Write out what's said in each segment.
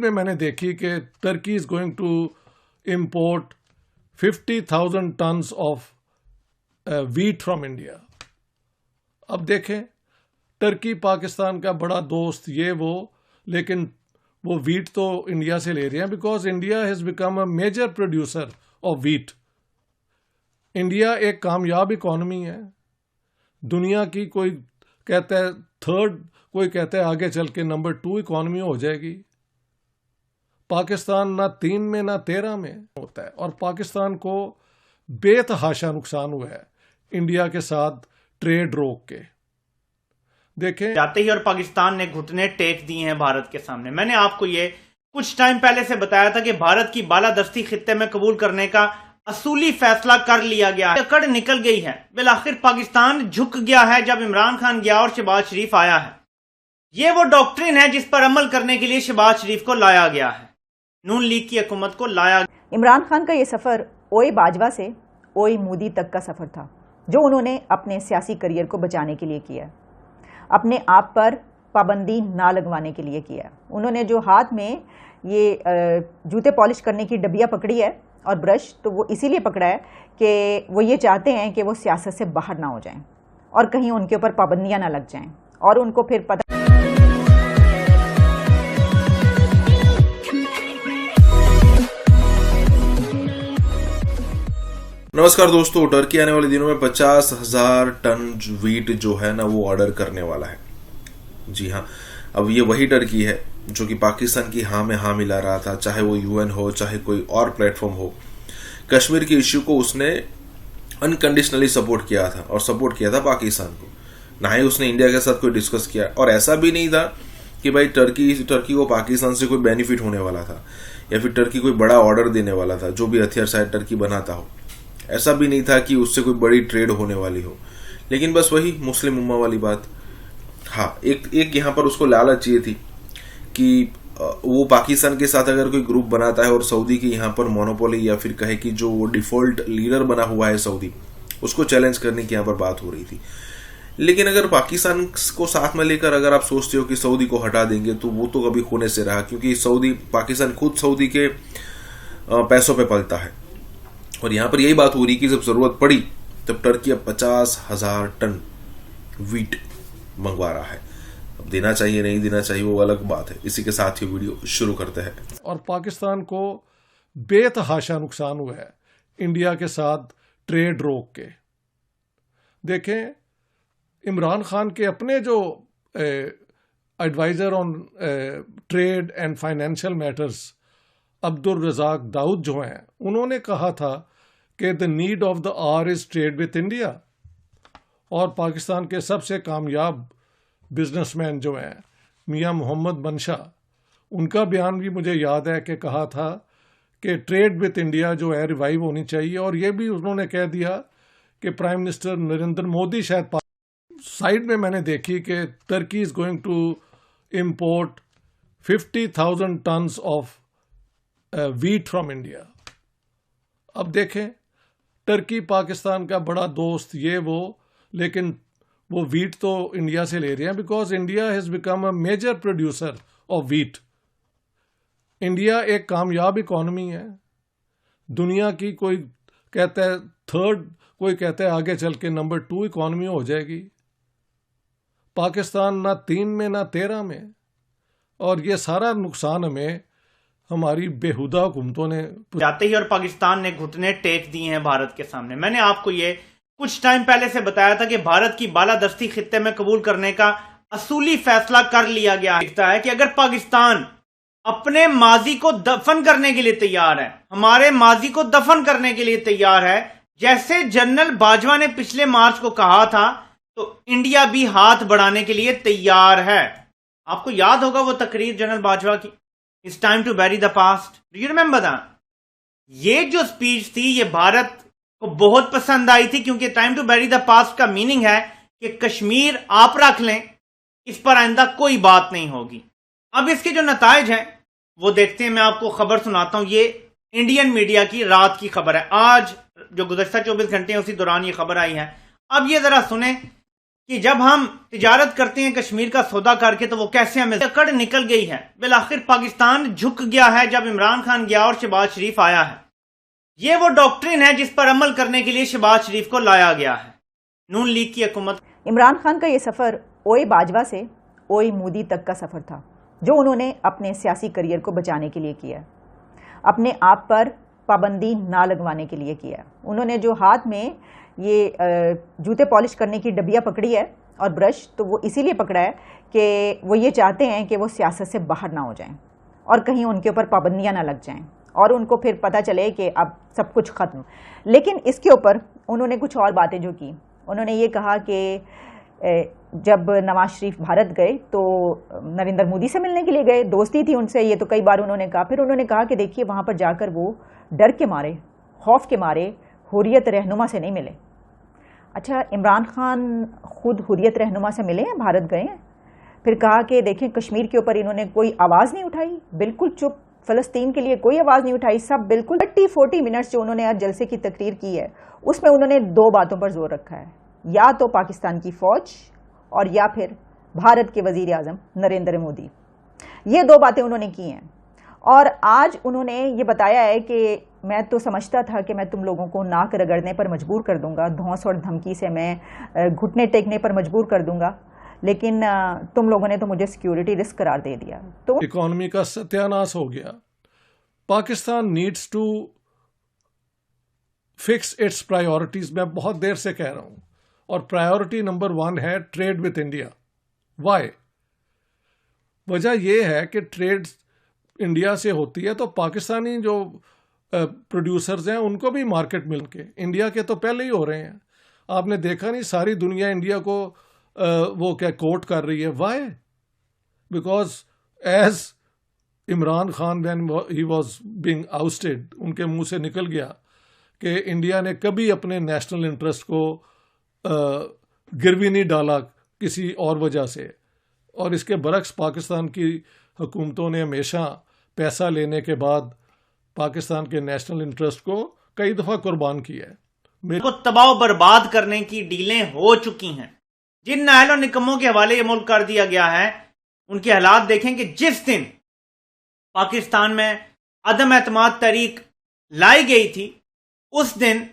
میں نے دیکھی کہ Turkey is going to import 50,000 tons of wheat from India. اب دیکھیں ٹرکی پاکستان کا بڑا دوست یہ وہ، لیکن وہ ویٹ تو انڈیا سے لے رہے ہیں because India has become a major producer of wheat. India ایک کامیاب اکانومی ہے، دنیا کی کوئی کہتا ہے تھرڈ، کوئی کہتا ہے آگے چل کے نمبر 2 اکانومی ہو جائے گی. پاکستان نہ 3 میں نہ 13 میں ہوتا ہے، اور پاکستان کو بے تحاشا نقصان ہوا ہے انڈیا کے ساتھ ٹریڈ روک کے. دیکھیں جاتے ہی اور پاکستان نے گھٹنے ٹیک دیے ہیں بھارت کے سامنے. میں نے آپ کو یہ کچھ ٹائم پہلے سے بتایا تھا کہ بھارت کی بالادستی خطے میں قبول کرنے کا اصولی فیصلہ کر لیا گیا ہے، اکڑ نکل گئی ہے. بالآخر پاکستان جھک گیا ہے جب عمران خان گیا اور شہباز شریف آیا ہے. یہ وہ ڈاکٹرین ہے جس پر عمل کرنے کے لیے شہباز شریف کو لایا گیا ہے، نون لیگ کی حکومت کو لایا. عمران خان کا یہ سفر اوئی باجوہ سے اوئی مودی تک کا سفر تھا جو انہوں نے اپنے سیاسی کریئر کو بچانے کے لیے کیا، اپنے آپ پر پابندی نہ لگوانے کے لیے کیا. انہوں نے جو ہاتھ میں یہ جوتے پالش کرنے کی ڈبیا پکڑی ہے اور برش، تو وہ اسی لیے پکڑا ہے کہ وہ یہ چاہتے ہیں کہ وہ سیاست سے باہر نہ ہو جائیں اور کہیں ان کے اوپر پابندیاں نہ لگ جائیں اور ان کو پھر پتہ. نمسکار دوستو، ٹرکی آنے والے دنوں میں 50,000 ٹن ویٹ جو ہے نا وہ آرڈر کرنے والا ہے. جی ہاں، اب یہ وہی ٹرکی ہے جو کہ پاکستان کی ہاں میں ہاں ملا رہا تھا، چاہے وہ UN ہو چاہے کوئی اور پلیٹ فارم ہو. کشمیر کے ایشو کو اس نے انکنڈیشنلی سپورٹ کیا تھا اور سپورٹ کیا تھا پاکستان کو، نہ ہی اس نے انڈیا کے ساتھ کوئی ڈسکس کیا. اور ایسا بھی نہیں تھا کہ بھائی ٹرکی کو پاکستان سے کوئی بینیفٹ ہونے والا تھا یا پھر ٹرکی کوئی بڑا آرڈر دینے والا تھا جو بھی ہتھیار شاید ٹرکی بناتا ہو. ایسا بھی نہیں تھا کہ اس سے کوئی بڑی ٹریڈ ہونے والی ہو. لیکن بس وہی مسلم امہ والی بات. ہاں، ایک یہاں پر اس کو لالچ یہ تھی کہ وہ پاکستان کے ساتھ اگر کوئی گروپ بناتا ہے اور سعودی کی یہاں پر مونوپولی یا پھر کہے کہ جو وہ ڈیفالٹ لیڈر بنا ہوا ہے سعودی، اس کو چیلنج کرنے کی یہاں پر بات ہو رہی تھی. لیکن اگر پاکستان کو ساتھ میں لے کر اگر آپ سوچتے ہو کہ سعودی کو ہٹا دیں گے تو وہ تو کبھی ہونے سے رہا، کیونکہ پاکستان خود سعودی کے پیسوں پہ پلتا ہے. اور یہاں پر یہی بات ہو رہی کہ جب ضرورت پڑی تب ٹرکی اب 50,000 ٹن ویٹ منگوا رہا ہے. اب دینا چاہیے نہیں دینا چاہیے وہ الگ بات ہے. اسی کے ساتھ ہی ویڈیو شروع کرتے ہیں. اور پاکستان کو بے تحاشا نقصان ہوا ہے انڈیا کے ساتھ ٹریڈ روک کے. دیکھیں عمران خان کے اپنے جو adviser on trade and financial matters Abdul Razzaq Dawood جو ہیں، انہوں نے کہا تھا کہ the need of the hour is trade with India. اور پاکستان کے سب سے کامیاب بزنس مین جو ہیں میاں محمد منشا، ان کا بیان بھی مجھے یاد ہے کہ کہا تھا کہ ٹریڈ وتھ انڈیا جو ہے ریوائیو ہونی چاہیے. اور یہ بھی انہوں نے کہہ دیا کہ پرائم منسٹر نریندر مودی شاید سائڈ میں نے دیکھی کہ Turkey is going to import 50,000 tons of wheat from India. اب دیکھیں ٹرکی پاکستان کا بڑا دوست یہ وہ، لیکن وہ ویٹ تو انڈیا سے لے رہے ہیں because India has become a major producer of wheat. India ایک کامیاب اکانومی ہے، دنیا کی کوئی کہتا ہے تھرڈ، کوئی کہتا ہے آگے چل کے نمبر 2 اکانومی ہو جائے گی. پاکستان نہ 3 میں نہ 13 میں. اور یہ سارا نقصان ہمیں ہماری بےہودہ حکومتوں نے جاتے ہی اور پاکستان نے گھٹنے ٹیک دیے ہیں بھارت کے سامنے. میں نے آپ کو یہ کچھ ٹائم پہلے سے بتایا تھا کہ بھارت کی بالادستی خطے میں قبول کرنے کا اصولی فیصلہ کر لیا گیا ہے. دکھتا ہے کہ اگر پاکستان اپنے ماضی کو دفن کرنے کے لیے تیار ہے، ہمارے ماضی کو دفن کرنے کے لیے تیار ہے، جیسے جنرل باجوہ نے پچھلے مارچ کو کہا تھا، تو انڈیا بھی ہاتھ بڑھانے کے لیے تیار ہے. آپ کو یاد ہوگا وہ تقریر جنرل باجوہ کی، It's time to bury the past. Do you remember that? یہ جو سپیچ تھی یہ بھارت کو بہت پسند آئی تھی، کیونکہ ٹائم ٹو بیری دا پاسٹ کا میننگ ہے کہ کشمیر آپ رکھ لیں، اس پر آئندہ کوئی بات نہیں ہوگی. اب اس کے جو نتائج ہیں وہ دیکھتے ہیں. میں آپ کو خبر سناتا ہوں، یہ انڈین میڈیا کی رات کی خبر ہے، آج جو گزشتہ 24 گھنٹے ہیں اسی دوران یہ خبر آئی ہے. اب یہ ذرا سنیں کہ جب ہم تجارت کرتے ہیں کشمیر کا سودا کر کے تو وہ کیسے ہمیں اکڑ نکل گئی ہے. بالآخر پاکستان جھک گیا ہے جب عمران خان گیا اور شہباز شریف آیا ہے. یہ وہ ڈاکٹرن ہے جس پر عمل کرنے کے لیے شہباز شریف کو لایا گیا ہے. نون لیگ کی حکومت. عمران خان کا یہ سفر اوئی باجوہ سے اوئی مودی تک کا سفر تھا جو انہوں نے اپنے سیاسی کریئر کو بچانے کے لیے کیا، اپنے آپ پر پابندی نہ لگوانے کے لیے کیا. انہوں نے جو ہاتھ میں یہ جوتے پالش کرنے کی ڈبیا پکڑی ہے اور برش، تو وہ اسی لیے پکڑا ہے کہ وہ یہ چاہتے ہیں کہ وہ سیاست سے باہر نہ ہو جائیں اور کہیں ان کے اوپر پابندیاں نہ لگ جائیں اور ان کو پھر پتہ چلے کہ اب سب کچھ ختم. لیکن اس کے اوپر انہوں نے کچھ اور باتیں جو کی. انہوں نے یہ کہا کہ جب نواز شریف بھارت گئے تو نریندر مودی سے ملنے کے لیے گئے، دوستی تھی ان سے، یہ تو کئی بار انہوں نے کہا. پھر انہوں نے کہا کہ دیکھیے وہاں پر جا کر وہ ڈر کے مارے، خوف کے مارے حریت رہنما سے نہیں ملے. اچھا، عمران خان خود حریت رہنما سے ملے ہیں، بھارت گئے ہیں. پھر کہا کہ دیکھیں کشمیر کے اوپر انہوں نے کوئی آواز نہیں اٹھائی، بالکل چپ. فلسطین کے لیے کوئی آواز نہیں اٹھائی، سب بالکل 30-40 منٹس جو انہوں نے آج جلسے کی تقریر کی ہے اس میں انہوں نے 2 باتوں پر زور رکھا ہے، یا تو پاکستان کی فوج اور یا پھر بھارت کے وزیر اعظم نریندر مودی. یہ 2 باتیں انہوں نے کی ہیں. اور آج انہوں نے یہ بتایا ہے کہ میں تو سمجھتا تھا کہ میں تم لوگوں کو ناک رگڑنے پر مجبور کر دوں گا، دھونس اور دھمکی سے میں گھٹنے ٹیکنے پر مجبور کر دوں گا، لیکن تم لوگوں نے تو مجھے سیکیورٹی رسک قرار دے دیا. تو اکانومی کا ستیاناش ہو گیا. Pakistan needs to fix its priorities. میں بہت دیر سے کہہ رہا ہوں، اور پرائیورٹی نمبر 1 ہے ٹریڈ وتھ انڈیا. وائی؟ وجہ یہ ہے کہ ٹریڈ انڈیا سے ہوتی ہے تو پاکستانی جو پروڈیوسرز ہیں ان کو بھی مارکیٹ مل کے، انڈیا کے تو پہلے ہی ہو رہے ہیں. آپ نے دیکھا نہیں ساری دنیا انڈیا کو وہ کیا کوٹ کر رہی ہے. Why? Because as Imran Khan when he was being ousted, ان کے منہ سے نکل گیا کہ انڈیا نے کبھی اپنے نیشنل انٹرسٹ کو گروی نہیں ڈالا کسی اور وجہ سے. اور اس کے برعکس پاکستان کی حکومتوں نے ہمیشہ پیسہ لینے کے بعد پاکستان کے نیشنل انٹرسٹ کو کئی دفعہ قربان کیا ہے. کو تباہ و برباد کرنے کی ڈیلیں ہو چکی ہیں. جن نااہل و نکموں کے حوالے یہ ملک کر دیا گیا ہے، ان کے حالات دیکھیں کہ جس دن پاکستان میں عدم اعتماد تحریک لائی گئی تھی اس دن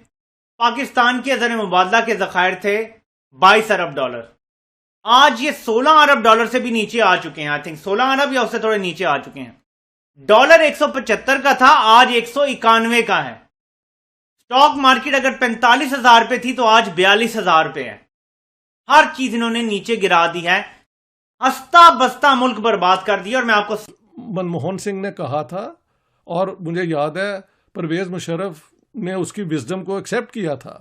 پاکستان کے زر مبادلہ کے ذخائر تھے $22 ارب. آج یہ $16 ارب سے بھی نیچے آ چکے ہیں. آئی تھنک 16 ارب یا اس سے تھوڑے نیچے آ چکے ہیں. ڈالر 175 کا تھا، آج 191 کا ہے. سٹاک مارکیٹ اگر 45,000 پہ تھی تو آج 42,000 پہ ہے. ہر چیز انہوں نے نیچے گرا دی ہے، ہستا بستا ملک برباد کر دیا. اور میں آپ کو منموہن سنگھ نے کہا تھا، اور مجھے یاد ہے پرویز مشرف نے اس کی وزڈم کو ایکسیپٹ کیا تھا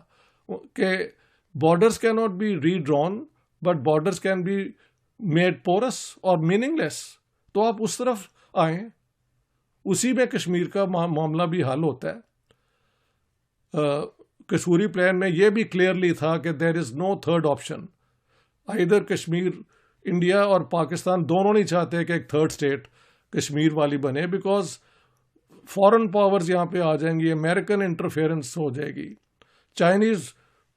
کہ borders can not be redrawn but borders can be made porous اور میننگ لیس. تو آپ اس طرف آئیں، اسی میں کشمیر کا معاملہ بھی حل ہوتا ہے. کسوری پلان میں یہ بھی کلیئرلی تھا کہ دیر از نو تھرڈ آپشن. ادھر کشمیر، انڈیا اور پاکستان دونوں نہیں چاہتے کہ ایک تھرڈ اسٹیٹ کشمیر والی بنے، بیکاز فورن پاورز یہاں پہ آ جائیں گی، امریکن انٹرفیئرنس ہو جائے گی، چائنیز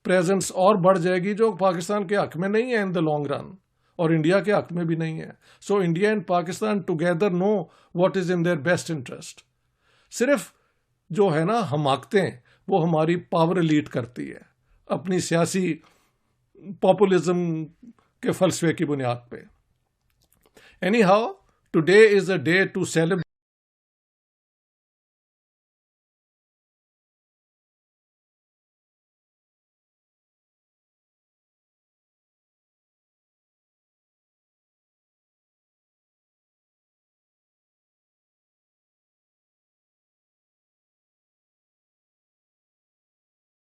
پریزنس اور بڑھ جائے گی جو پاکستان کے حق میں نہیں ہے ان دا لانگ رن، اور انڈیا کے حق میں بھی نہیں ہے. So India and Pakistan together know what is in their best interest. صرف جو ہے نا حماقتیں وہ ہماری پاور ایلیٹ کرتی ہے اپنی سیاسی پاپولزم کے فلسفے کی بنیاد پہ. Anyhow today is a day to celebrate